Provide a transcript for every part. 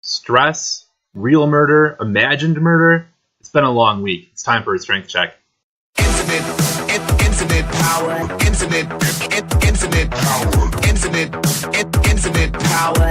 stress, real murder, imagined murder. It's been a long week. It's time for a strength check. Infinite power, infinite power, infinite power, infinite power, infinite power, infinite power.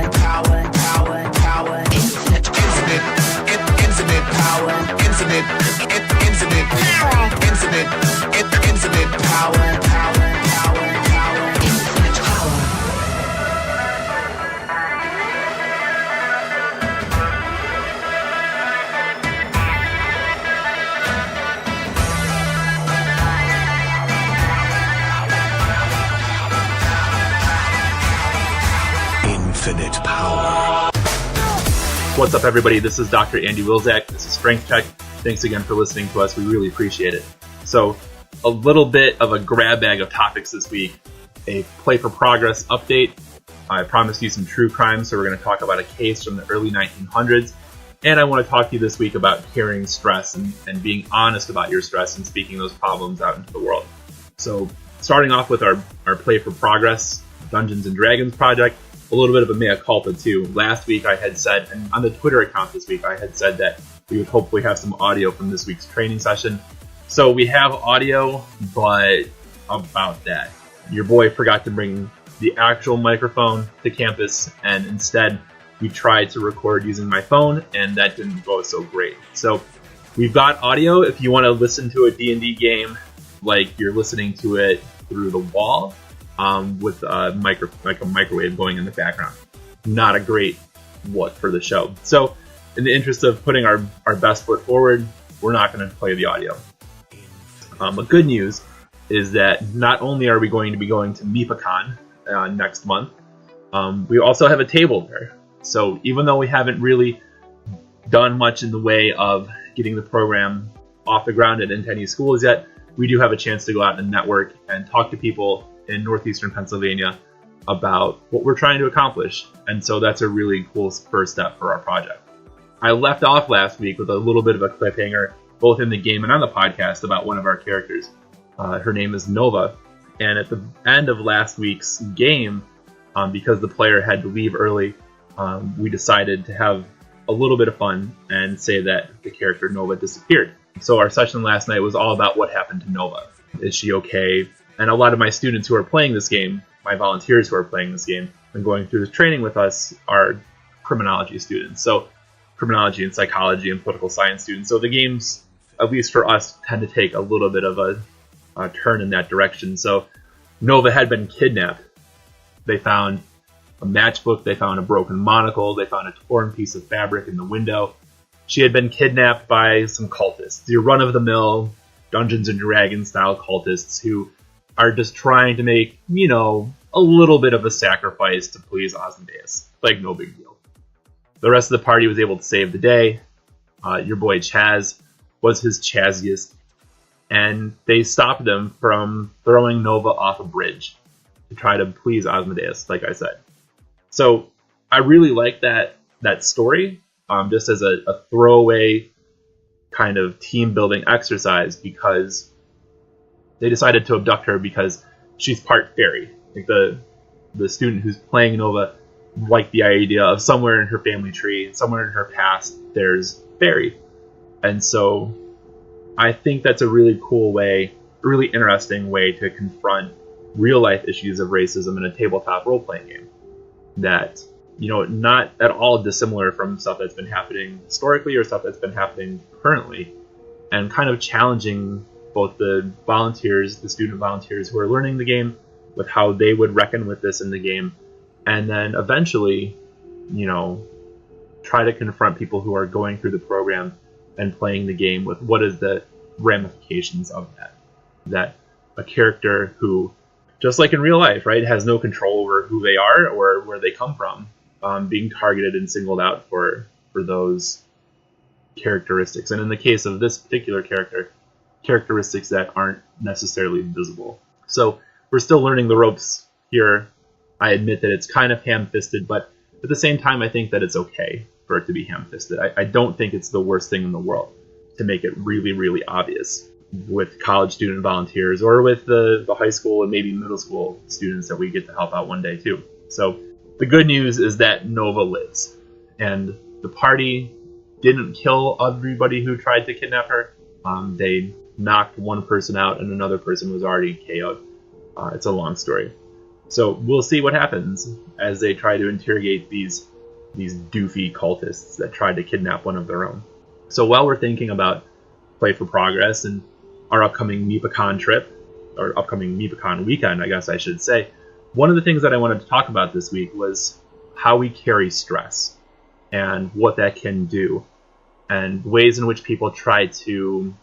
Infinite power. What's up, everybody? This is Dr. Andy Wilczak. This is Strength Check. Thanks again for listening to us. We really appreciate it. So, a little bit of a grab bag of topics this week. A Play for Progress update. I promised you some true crime, so we're going to talk about a case from the early 1900s. And I want to talk to you this week about carrying stress and being honest about your stress and speaking those problems out into the world. So, starting off with our Play for Progress Dungeons and Dragons project. A little bit of a mea culpa too. Last week I had said, and on the Twitter account this week, I had said that we would hopefully have some audio from this week's training session. So we have audio, but about that. Your boy forgot to bring the actual microphone to campus, and instead we tried to record using my phone, and that didn't go so great. So we've got audio if you want to listen to a D&D game like you're listening to it through the wall. With a microwave going in the background. Not a great look for the show. So, in the interest of putting our best foot forward, we're not going to play the audio. But good news is that not only are we going to be going to MIPACon next month, we also have a table there. So, even though we haven't really done much in the way of getting the program off the ground at any schools yet, we do have a chance to go out and network and talk to people in northeastern Pennsylvania about what we're trying to accomplish. And so that's a really cool first step for our project. I left off last week with a little bit of a cliffhanger, both in the game and on the podcast, about one of our characters. Her name is Nova. And at the end of last week's game, because the player had to leave early, we decided to have a little bit of fun and say that the character Nova disappeared. So our session last night was all about what happened to Nova. Is she okay? And a lot of my students who are playing this game, my volunteers who are playing this game and going through this training with us, are criminology students. So criminology and psychology and political science students. So the games, at least for us, tend to take a little bit of a turn in that direction. So Nova had been kidnapped. They found a matchbook, they found a broken monocle, they found a torn piece of fabric in the window. She had been kidnapped by some cultists, your run-of-the-mill Dungeons and Dragons style cultists who are just trying to make, a little bit of a sacrifice to please Asmodeus. Like, no big deal. The rest of the party was able to save the day. Your boy Chaz was his Chaziest. And they stopped them from throwing Nova off a bridge to try to please Asmodeus, like I said. So, I really like that story, just as a throwaway kind of team-building exercise, because they decided to abduct her because she's part fairy. Like the student who's playing Nova liked the idea of somewhere in her family tree, somewhere in her past, there's fairy. And so I think that's a really cool way, a really interesting way to confront real-life issues of racism in a tabletop role-playing game. That, not at all dissimilar from stuff that's been happening historically or stuff that's been happening currently, and kind of challenging both the volunteers, the student volunteers who are learning the game, with how they would reckon with this in the game, and then eventually, try to confront people who are going through the program and playing the game with what is the ramifications of that. That a character who, just like in real life, right, has no control over who they are or where they come from, being targeted and singled out for those characteristics. And in the case of this particular character, characteristics that aren't necessarily visible. So we're still learning the ropes here. I admit that it's kind of ham-fisted, but at the same time, I think that it's okay for it to be ham-fisted. I don't think it's the worst thing in the world to make it really, really obvious with college student volunteers or with the high school and maybe middle school students that we get to help out one day too. So the good news is that Nova lives. And the party didn't kill everybody who tried to kidnap her. They knocked one person out and another person was already KO'd. It's a long story. So we'll see what happens as they try to interrogate these doofy cultists that tried to kidnap one of their own. So while we're thinking about Play for Progress and our upcoming MeepaCon trip, or upcoming MeepaCon weekend, I guess I should say, one of the things that I wanted to talk about this week was how we carry stress and what that can do, and ways in which people try to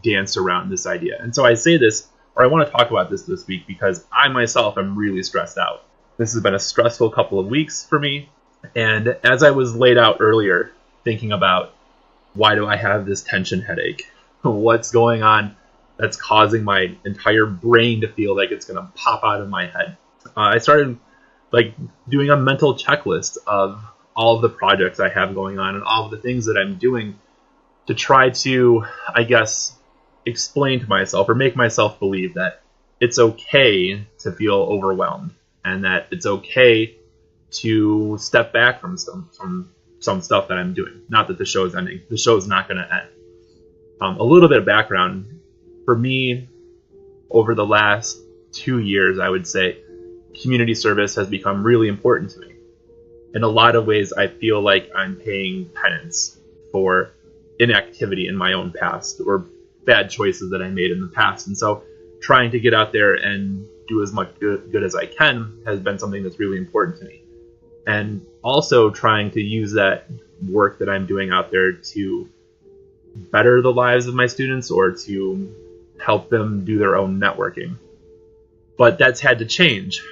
dance around this idea. And so I say this, or I want to talk about this week, because I myself am really stressed out. This has been a stressful couple of weeks for me, and as I was laid out earlier, thinking about why do I have this tension headache? What's going on that's causing my entire brain to feel like it's going to pop out of my head? I started doing a mental checklist of all of the projects I have going on and all of the things that I'm doing to try to, I guess, explain to myself or make myself believe that it's okay to feel overwhelmed and that it's okay to step back from some stuff that I'm doing. Not that the show is ending. The show is not going to end. A little bit of background. For me, over the last 2 years, I would say, community service has become really important to me. In a lot of ways, I feel like I'm paying penance for inactivity in my own past or bad choices that I made in the past. And so trying to get out there and do as much good as I can has been something that's really important to me. And also trying to use that work that I'm doing out there to better the lives of my students or to help them do their own networking. But that's had to change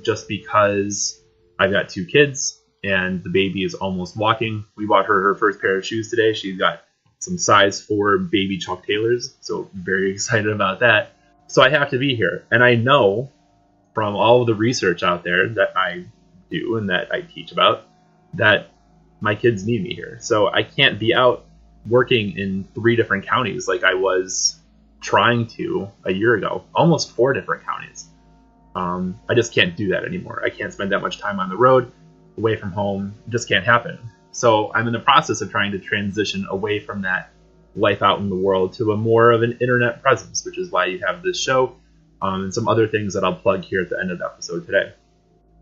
just because I've got 2 kids and the baby is almost walking. We bought her first pair of shoes today. She's got some size 4 baby Chuck Taylors, so very excited about that. So I have to be here. And I know from all of the research out there that I do and that I teach about that my kids need me here. So I can't be out working in 3 different counties like I was trying to a year ago, almost 4 different counties. I just can't do that anymore. I can't spend that much time on the road, away from home. It just can't happen. So I'm in the process of trying to transition away from that life out in the world to a more of an internet presence, which is why you have this show and some other things that I'll plug here at the end of the episode today.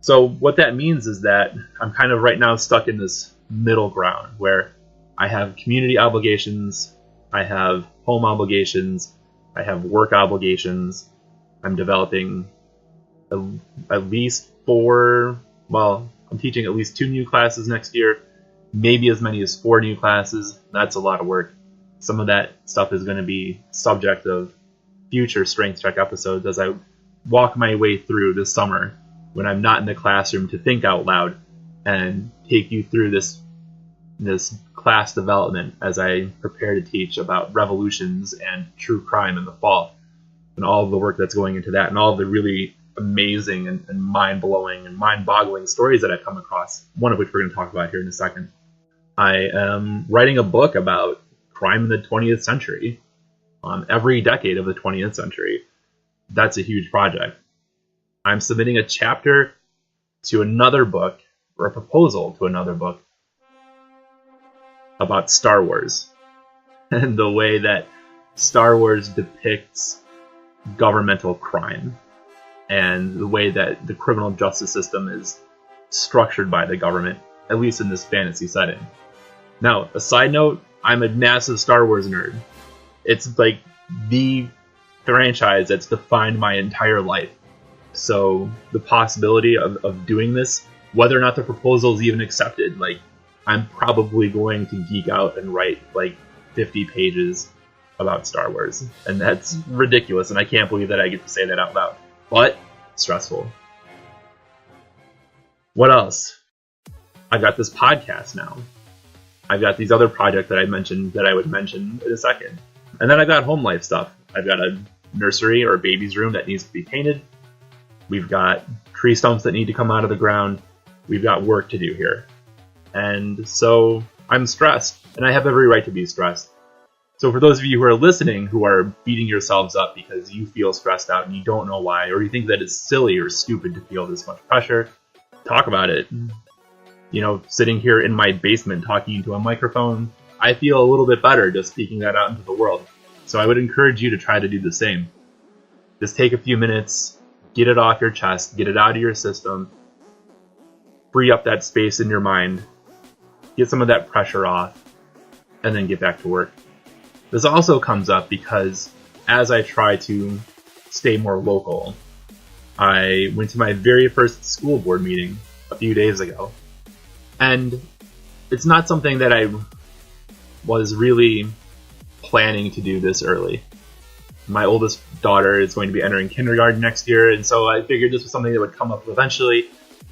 So what that means is that I'm kind of right now stuck in this middle ground where I have community obligations, I have home obligations, I have work obligations. I'm developing at least 4, I'm teaching at least 2 new classes next year, maybe as many as 4 new classes. That's a lot of work. Some of that stuff is going to be subject of future Strength Check episodes as I walk my way through this summer when I'm not in the classroom to think out loud and take you through this class development as I prepare to teach about revolutions and true crime in the fall and all of the work that's going into that and all of the really amazing and mind-blowing and mind-boggling stories that I've come across, one of which we're going to talk about here in a second. I am writing a book about crime in the 20th century, every decade of the 20th century. That's a huge project. I'm submitting a chapter to another book, or a proposal to another book, about Star Wars and the way that Star Wars depicts governmental crime and the way that the criminal justice system is structured by the government, at least in this fantasy setting. Now, a side note, I'm a massive Star Wars nerd. It's like the franchise that's defined my entire life. So the possibility of doing this, whether or not the proposal is even accepted, I'm probably going to geek out and write 50 pages about Star Wars. And that's ridiculous, and I can't believe that I get to say that out loud. But stressful. What else? I've got this podcast now. I've got these other projects that I mentioned that I would mention in a second. And then I've got home life stuff. I've got a nursery or a baby's room that needs to be painted. We've got tree stumps that need to come out of the ground. We've got work to do here. And so I'm stressed, and I have every right to be stressed. So for those of you who are listening, who are beating yourselves up because you feel stressed out and you don't know why, or you think that it's silly or stupid to feel this much pressure, talk about it. sitting here in my basement talking into a microphone, I feel a little bit better just speaking that out into the world. So I would encourage you to try to do the same. Just take a few minutes, get it off your chest, get it out of your system, free up that space in your mind, get some of that pressure off, and then get back to work. This also comes up because as I try to stay more local, I went to my very first school board meeting a few days ago. And it's not something that I was really planning to do this early. My oldest daughter is going to be entering kindergarten next year, and so I figured this was something that would come up eventually,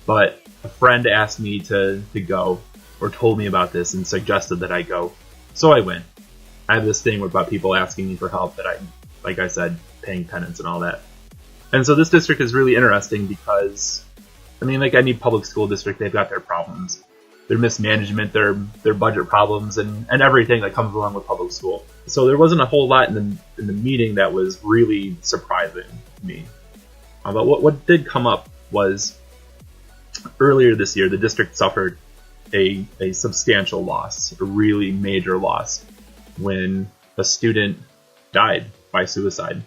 but a friend asked me to go, or told me about this and suggested that I go. So I went. I have this thing about people asking me for help that like I said, paying penance and all that. And so this district is really interesting because, like any public school district, they've got their problems. Their mismanagement, their budget problems, and everything that comes along with public school. So there wasn't a whole lot in the meeting that was really surprising to me. But what did come up was earlier this year, the district suffered a substantial loss, a really major loss, when a student died by suicide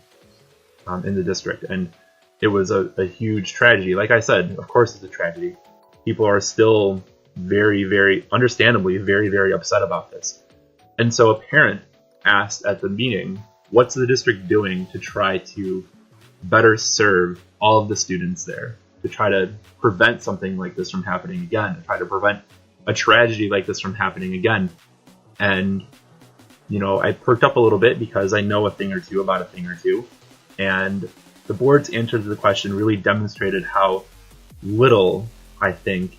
in the district. And it was a huge tragedy. Like I said, of course it's a tragedy. People are still very, very understandably very, very upset about this. And so a parent asked at the meeting, what's the district doing to try to better serve all of the students there, to try to prevent something like this from happening again, to try to prevent a tragedy like this from happening again. And, I perked up a little bit because I know a thing or two about a thing or two. And the board's answer to the question really demonstrated how little, I think,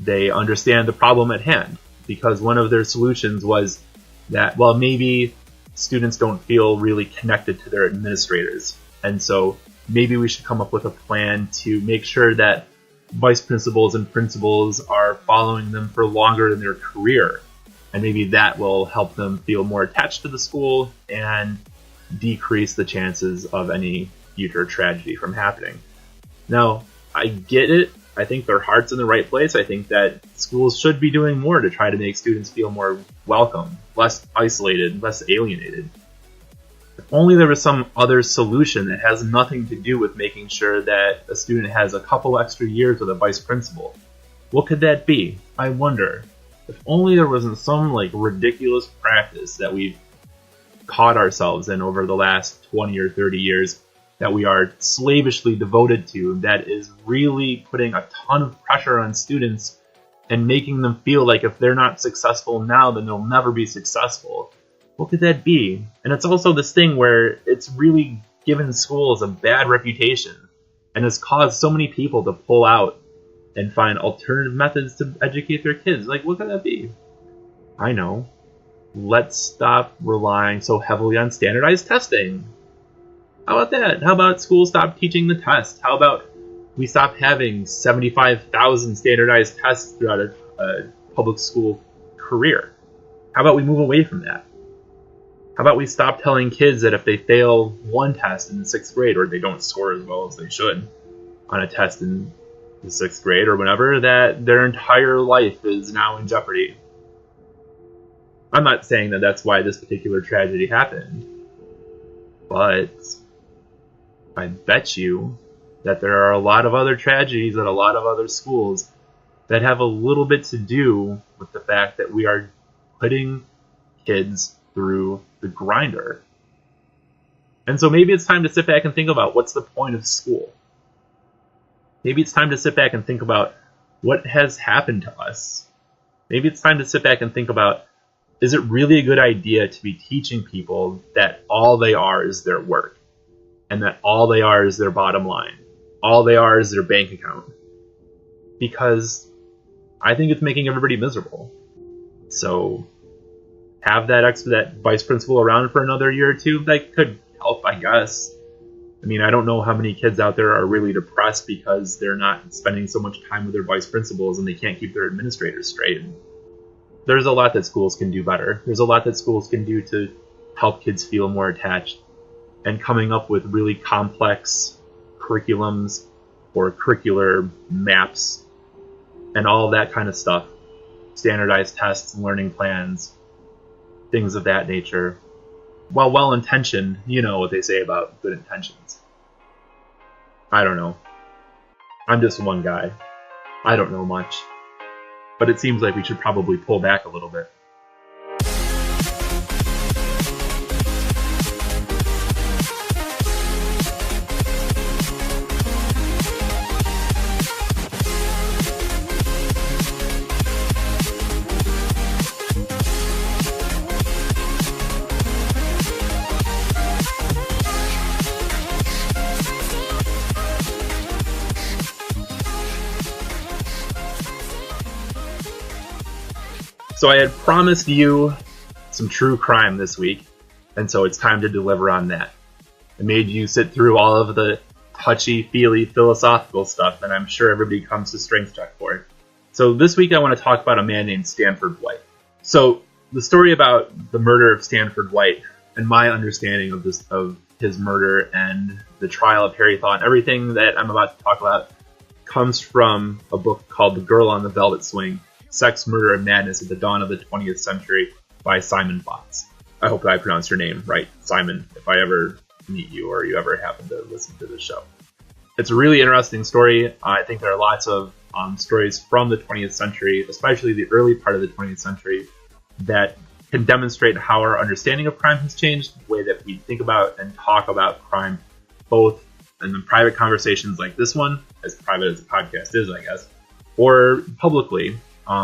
they understand the problem at hand, because one of their solutions was that, well, maybe students don't feel really connected to their administrators, and so maybe we should come up with a plan to make sure that vice principals and principals are following them for longer in their career, and maybe that will help them feel more attached to the school and decrease the chances of any future tragedy from happening. Now, I get it. I think their heart's in the right place. I think that schools should be doing more to try to make students feel more welcome, less isolated, less alienated. If only there was some other solution that has nothing to do with making sure that a student has a couple extra years with a vice principal. What could that be? I wonder. If only there wasn't some ridiculous practice that we've caught ourselves in over the last 20 or 30 years that we are slavishly devoted to, that is really putting a ton of pressure on students and making them feel like if they're not successful now, then they'll never be successful. What could that be? And it's also this thing where it's really given schools a bad reputation and has caused so many people to pull out and find alternative methods to educate their kids. What could that be? I know. Let's stop relying so heavily on standardized testing. How about that? How about schools stop teaching the test? How about we stop having 75,000 standardized tests throughout a public school career? How about we move away from that? How about we stop telling kids that if they fail one test in the 6th grade, or they don't score as well as they should on a test in the 6th grade or whenever, that their entire life is now in jeopardy? I'm not saying that that's why this particular tragedy happened, but I bet you that there are a lot of other tragedies at a lot of other schools that have a little bit to do with the fact that we are putting kids through the grinder. And so maybe it's time to sit back and think about what's the point of school. Maybe it's time to sit back and think about what has happened to us. Maybe it's time to sit back and think about, is it really a good idea to be teaching people that all they are is their work, and that all they are is their bottom line, all they are is their bank account? Because I think it's making everybody miserable. So have that vice principal around for another year or two. That could help, I guess. I don't know how many kids out there are really depressed because they're not spending so much time with their vice principals and they can't keep their administrators straight. There's a lot that schools can do better. There's a lot that schools can do to help kids feel more attached, and coming up with really complex curriculums or curricular maps and all that kind of stuff. Standardized tests, learning plans, things of that nature. While well-intentioned, you know what they say about good intentions. I don't know. I'm just one guy. I don't know much. But it seems like we should probably pull back a little bit. So I had promised you some true crime this week, and so it's time to deliver on that. I made you sit through all of the touchy-feely philosophical stuff, and I'm sure everybody comes to Strength Check for it. So this week I want to talk about a man named Stanford White. So the story about the murder of Stanford White, and my understanding of his murder and the trial of Harry Thaw and everything that I'm about to talk about, comes from a book called The Girl on the Velvet Swing: Sex, Murder, and Madness at the Dawn of the 20th Century by Simon Fox. I hope that I pronounced your name right, Simon, if I ever meet you or you ever happen to listen to this show. It's a really interesting story. I think there are lots of stories from the 20th century, especially the early part of the 20th century, that can demonstrate how our understanding of crime has changed, the way that we think about and talk about crime, both in private conversations like this one, as private as a podcast is, I guess, or publicly.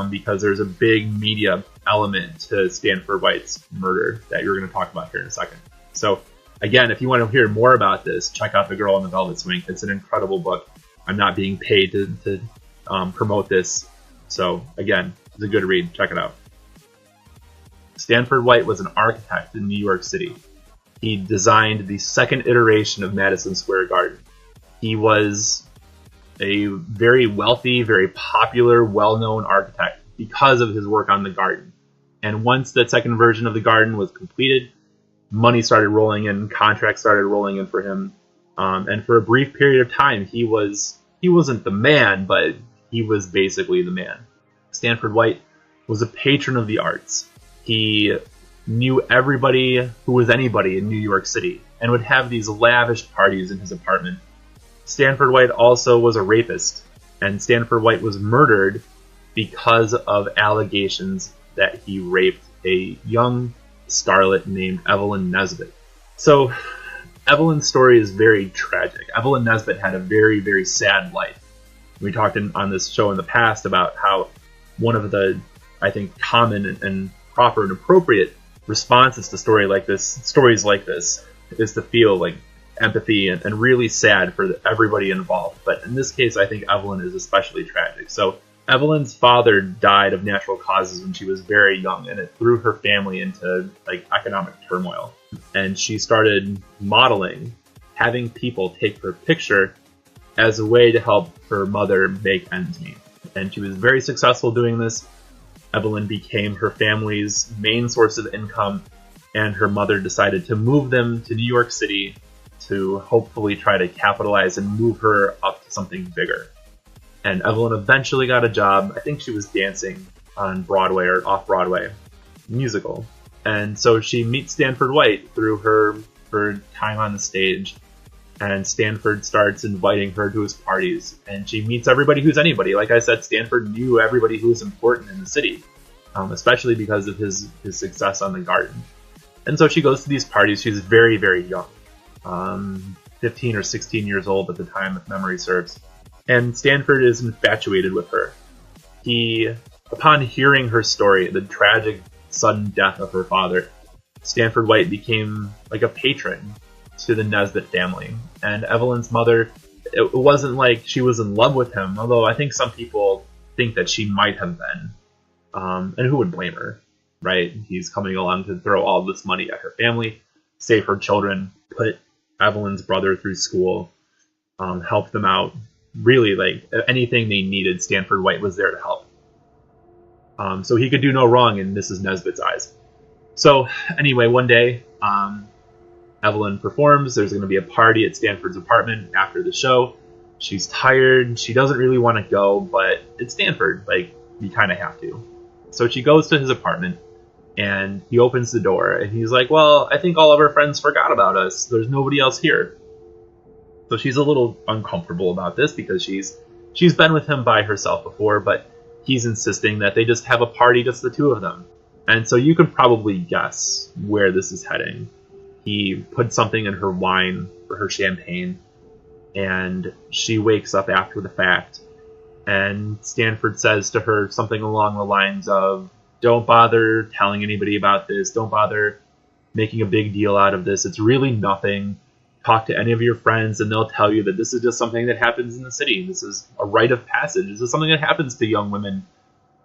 Because there's a big media element to Stanford White's murder that you're going to talk about here in a second. So, again, if you want to hear more about this, check out The Girl on the Velvet Swing. It's an incredible book. I'm not being paid to promote this. So, again, it's a good read. Check it out. Stanford White was an architect in New York City. He designed the second iteration of Madison Square Garden. He was a very wealthy, very popular, well-known architect because of his work on the garden. And once that second version of the garden was completed, money started rolling in, contracts started rolling in for him. And for a brief period of time, he wasn't the man, but he was basically the man. Stanford White was a patron of the arts. He knew everybody who was anybody in New York City and would have these lavish parties in his apartment. Stanford White also was a rapist, and Stanford White was murdered because of allegations that he raped a young starlet named Evelyn Nesbit. So, Evelyn's story is very tragic. Evelyn Nesbit had a very, very sad life. We talked on this show in the past about how one of the, I think, common and proper and appropriate responses to stories like this is to feel like empathy and really sad for everybody involved. But in this case, I think Evelyn is especially tragic. So Evelyn's father died of natural causes when she was very young, and it threw her family into economic turmoil. And she started modeling, having people take her picture as a way to help her mother make ends meet. And she was very successful doing this. Evelyn became her family's main source of income, and her mother decided to move them to New York City to hopefully try to capitalize and move her up to something bigger. And Evelyn eventually got a job. I think she was dancing on Broadway or off-Broadway musical. And so she meets Stanford White through her time on the stage. And Stanford starts inviting her to his parties. And she meets everybody who's anybody. Like I said, Stanford knew everybody who was important in the city, especially because of his success on the garden. And so she goes to these parties. She's very, very young. 15 or 16 years old at the time, if memory serves. And Stanford is infatuated with her. Upon hearing her story, the tragic, sudden death of her father, Stanford White became like a patron to the Nesbit family. And Evelyn's mother, it wasn't like she was in love with him, although I think some people think that she might have been. And who would blame her, right? He's coming along to throw all this money at her family, save her children, put Evelyn's brother through school, help them out. Really, anything they needed, Stanford White was there to help. So he could do no wrong in Mrs. Nesbit's eyes. So anyway, one day, Evelyn performs. There's going to be a party at Stanford's apartment after the show. She's tired. She doesn't really want to go, but it's Stanford. Like, you kind of have to. So she goes to his apartment, and he opens the door, and he's like, well, I think all of our friends forgot about us. There's nobody else here. So she's a little uncomfortable about this because she's been with him by herself before, but he's insisting that they just have a party, just the two of them. And so you can probably guess where this is heading. He put something in her wine for her champagne, and she wakes up after the fact, and Stanford says to her something along the lines of, don't bother telling anybody about this, don't bother making a big deal out of this, it's really nothing. Talk to any of your friends and they'll tell you that this is just something that happens in the city. This is a rite of passage. This is something that happens to young women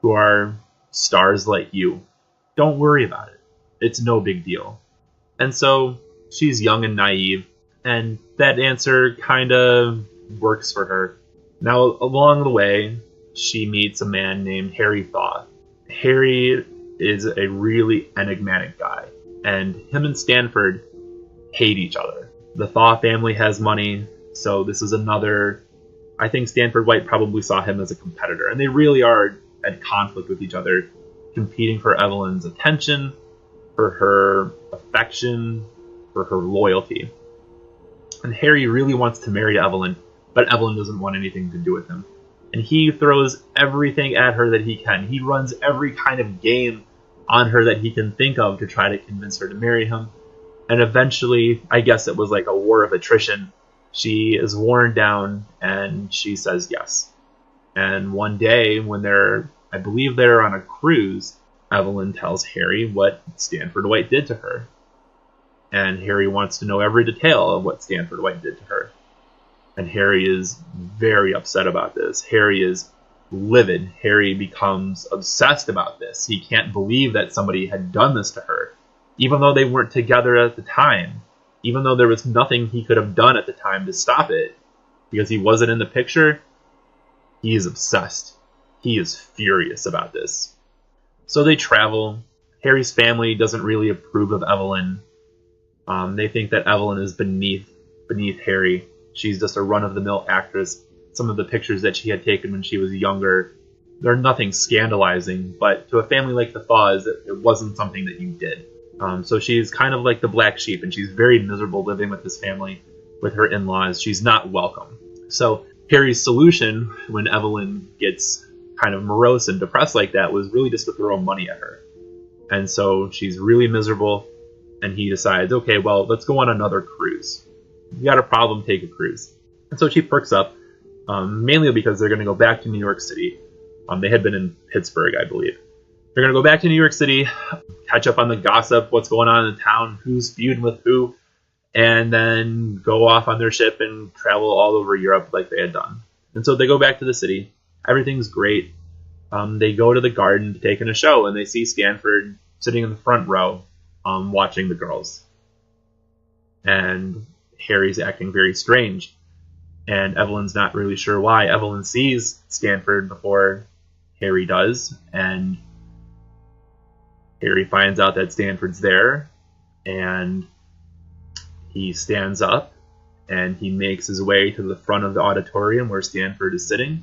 who are stars like you. Don't worry about it. It's no big deal. And so she's young and naive, and that answer kind of works for her. Now, along the way, she meets a man named Harry Thaw. Harry is a really enigmatic guy, and him and Stanford hate each other. The Thaw family has money, so this is another... I think Stanford White probably saw him as a competitor, and they really are at conflict with each other, competing for Evelyn's attention, for her affection, for her loyalty. And Harry really wants to marry Evelyn, but Evelyn doesn't want anything to do with him. And he throws everything at her that he can. He runs every kind of game on her that he can think of to try to convince her to marry him. And eventually, I guess it was like a war of attrition, she is worn down and she says yes. And one day when I believe they're on a cruise, Evelyn tells Harry what Stanford White did to her. And Harry wants to know every detail of what Stanford White did to her. And Harry is very upset about this. Harry is livid. Harry becomes obsessed about this. He can't believe that somebody had done this to her, even though they weren't together at the time, even though there was nothing he could have done at the time to stop it, because he wasn't in the picture. He is obsessed. He is furious about this. So they travel. Harry's family doesn't really approve of Evelyn. They think that Evelyn is beneath Harry. She's just a run-of-the-mill actress. Some of the pictures that she had taken when she was younger, they're nothing scandalizing, but to a family like the Thaws, it wasn't something that you did. So she's kind of like the black sheep, and she's very miserable living with this family, with her in-laws. She's not welcome. So Harry's solution, when Evelyn gets kind of morose and depressed like that, was really just to throw money at her. And so she's really miserable, and he decides, okay, well, let's go on another cruise. You got a problem, take a cruise. And so she perks up, mainly because they're going to go back to New York City. They had been in Pittsburgh, I believe. They're going to go back to New York City, catch up on the gossip, what's going on in the town, who's feuding with who, and then go off on their ship and travel all over Europe like they had done. And so they go back to the city. Everything's great. They go to the garden to take in a show, and they see Stanford sitting in the front row watching the girls. And Harry's acting very strange, and Evelyn's not really sure why. Evelyn sees Stanford before Harry does, and Harry finds out that Stanford's there, and he stands up, and he makes his way to the front of the auditorium where Stanford is sitting,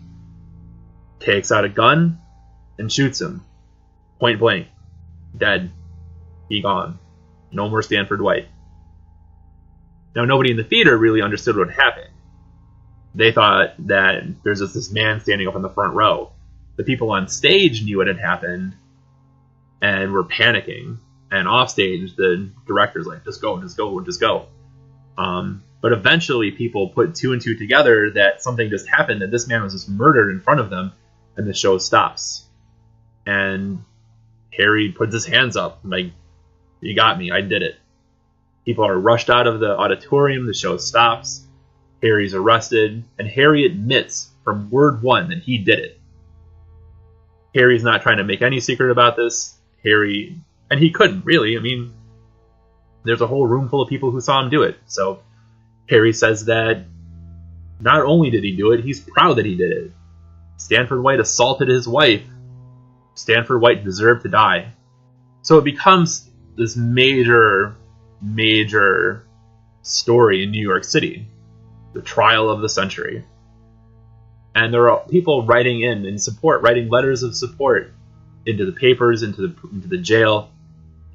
takes out a gun, and shoots him. Point blank. Dead. He gone. No more Stanford White. Now, nobody in the theater really understood what happened. They thought that there's just this man standing up in the front row. The people on stage knew what had happened and were panicking. And off stage, the director's like, just go, just go, just go. But eventually, people put two and two together that something just happened, that this man was just murdered in front of them, and the show stops. And Harry puts his hands up, like, you got me, I did it. People are rushed out of the auditorium, the show stops, Harry's arrested, and Harry admits from word one that he did it. Harry's not trying to make any secret about this. Harry, and he couldn't, really. I mean, there's a whole room full of people who saw him do it. So Harry says that not only did he do it, he's proud that he did it. Stanford White assaulted his wife. Stanford White deserved to die. So it becomes this major story in New York City. The trial of the century. And there are people writing in support, writing letters of support into the papers, into the jail,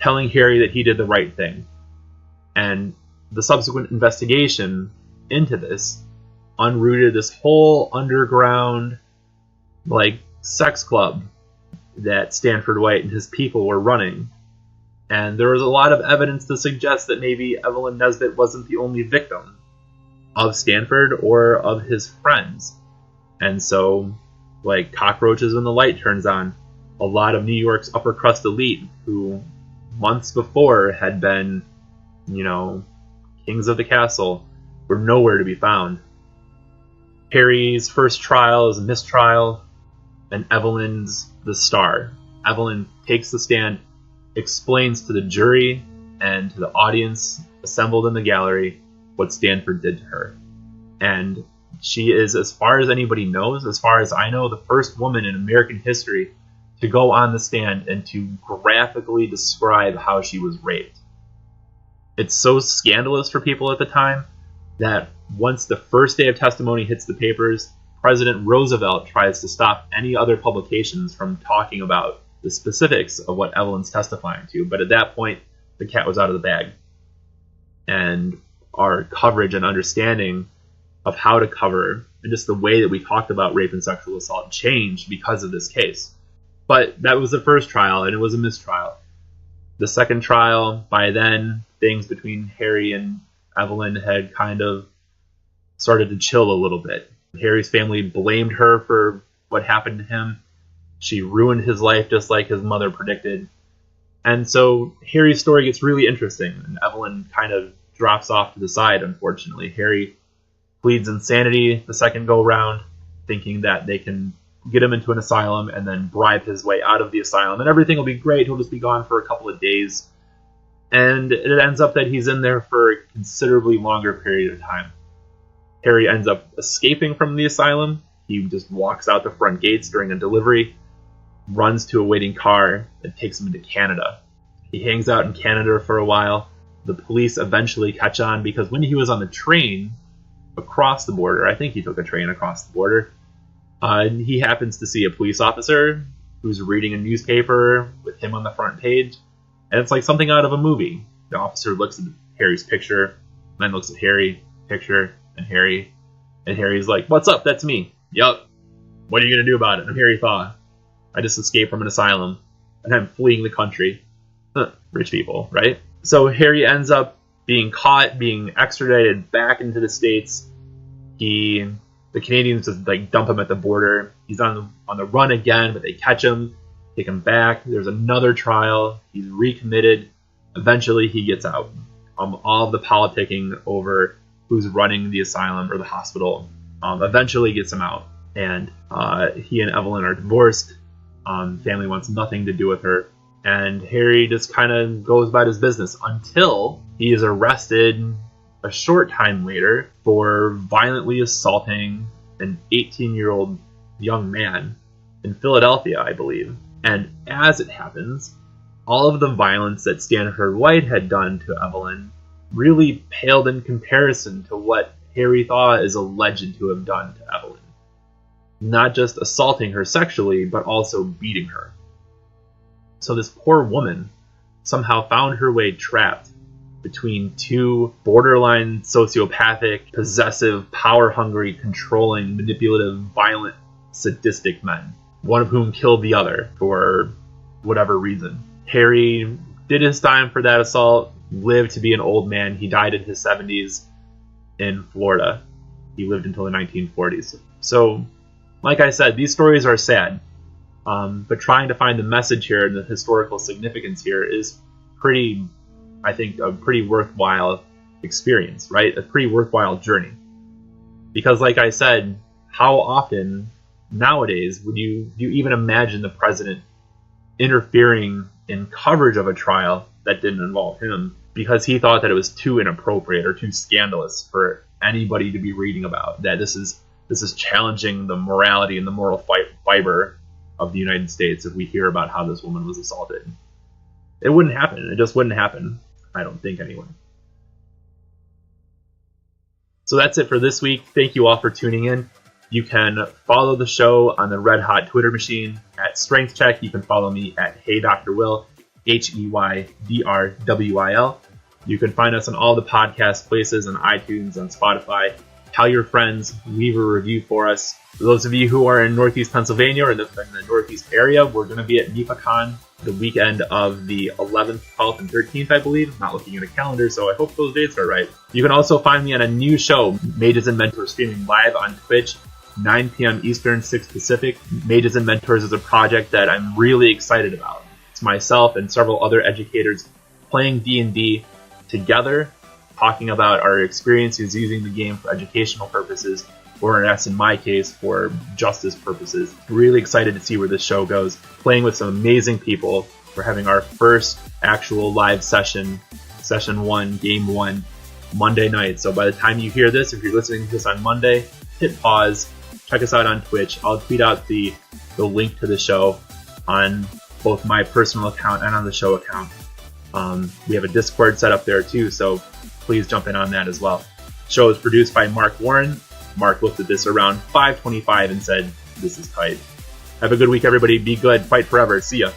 telling Harry that he did the right thing. And the subsequent investigation into this unrooted this whole underground, sex club that Stanford White and his people were running. And there was a lot of evidence to suggest that maybe Evelyn Nesbit wasn't the only victim of Stanford or of his friends. And so, like cockroaches when the light turns on, a lot of New York's upper crust elite who months before had been, kings of the castle, were nowhere to be found. Harry's first trial is a mistrial, and Evelyn's the star. Evelyn takes the stand, explains to the jury and to the audience assembled in the gallery what Stanford did to her. And she is, as far as anybody knows, as far as I know, the first woman in American history to go on the stand and to graphically describe how she was raped. It's so scandalous for people at the time that once the first day of testimony hits the papers, President Roosevelt tries to stop any other publications from talking about the specifics of what Evelyn's testifying to. But at that point, the cat was out of the bag. And our coverage and understanding of how to cover and just the way that we talked about rape and sexual assault changed because of this case. But that was the first trial, and it was a mistrial. The second trial, by then, things between Harry and Evelyn had kind of started to chill a little bit. Harry's family blamed her for what happened to him. She ruined his life just like his mother predicted. And so Harry's story gets really interesting, and Evelyn kind of drops off to the side, unfortunately. Harry pleads insanity the second go-round, thinking that they can get him into an asylum and then bribe his way out of the asylum, and everything will be great. He'll just be gone for a couple of days. And it ends up that he's in there for a considerably longer period of time. Harry ends up escaping from the asylum. He just walks out the front gates during a delivery, runs to a waiting car that takes him into Canada. He hangs out in Canada for a while. The police eventually catch on because when he was on the train across the border, I think he took a train across the border, he happens to see a police officer who's reading a newspaper with him on the front page, and it's like something out of a movie. The officer looks at Harry's picture, then looks at Harry's picture, and Harry's like, "What's up? That's me." "Yup. What are you going to do about it?" "I'm Harry Thaw. I just escaped from an asylum, and I'm fleeing the country." Rich people, right? So Harry ends up being caught, being extradited back into the States. The Canadians just dump him at the border. He's on the run again, but they catch him, take him back. There's another trial. He's recommitted. Eventually, he gets out. All of the politicking over who's running the asylum or the hospital eventually gets him out. And he and Evelyn are divorced. Family wants nothing to do with her. And Harry just kind of goes about his business until he is arrested a short time later for violently assaulting an 18-year-old young man in Philadelphia, I believe. And as it happens, all of the violence that Stanford White had done to Evelyn really paled in comparison to what Harry Thaw is alleged to have done to Evelyn. Not just assaulting her sexually, but also beating her. So this poor woman somehow found her way trapped between two borderline sociopathic, possessive, power-hungry, controlling, manipulative, violent, sadistic men, one of whom killed the other for whatever reason. Harry did his time for that assault, lived to be an old man. He died in his 70s in Florida. He lived until the 1940s. So, like I said, these stories are sad. But trying to find the message here and the historical significance here is I think, a pretty worthwhile experience, right? A pretty worthwhile journey. Because like I said, how often nowadays would you even imagine the president interfering in coverage of a trial that didn't involve him because he thought that it was too inappropriate or too scandalous for anybody to be reading about, that this is challenging the morality and the moral fiber of the United States if we hear about how this woman was assaulted. It wouldn't happen. It just wouldn't happen. I don't think, anyway. So that's it for this week. Thank you all for tuning in. You can follow the show on the Red Hot Twitter machine at Strength Check. You can follow me at Hey Dr. Will, HEYDRWIL. You can find us on all the podcast places, on iTunes, on Spotify. Tell your friends, leave a review for us. For those of you who are in Northeast Pennsylvania or in the Northeast area, we're going to be at NEPACon the weekend of the 11th, 12th, and 13th, I believe. I'm not looking at a calendar, so I hope those dates are right. You can also find me on a new show, Mages and Mentors, streaming live on Twitch, 9 p.m. Eastern, 6 Pacific. Mages and Mentors is a project that I'm really excited about. It's myself and several other educators playing D&D together, talking about our experiences using the game for educational purposes, or as in my case, for justice purposes. Really excited to see where this show goes. Playing with some amazing people. We're having our first actual live session, session 1, game 1, Monday night. So by the time you hear this, if you're listening to this on Monday, hit pause, check us out on Twitch. I'll tweet out the link to the show on both my personal account and on the show account. We have a Discord set up there too, so please jump in on that as well. The show is produced by Mark Warren. Mark looked at this around 5:25 and said, "This is tight." Have a good week, everybody. Be good. Fight forever. See ya.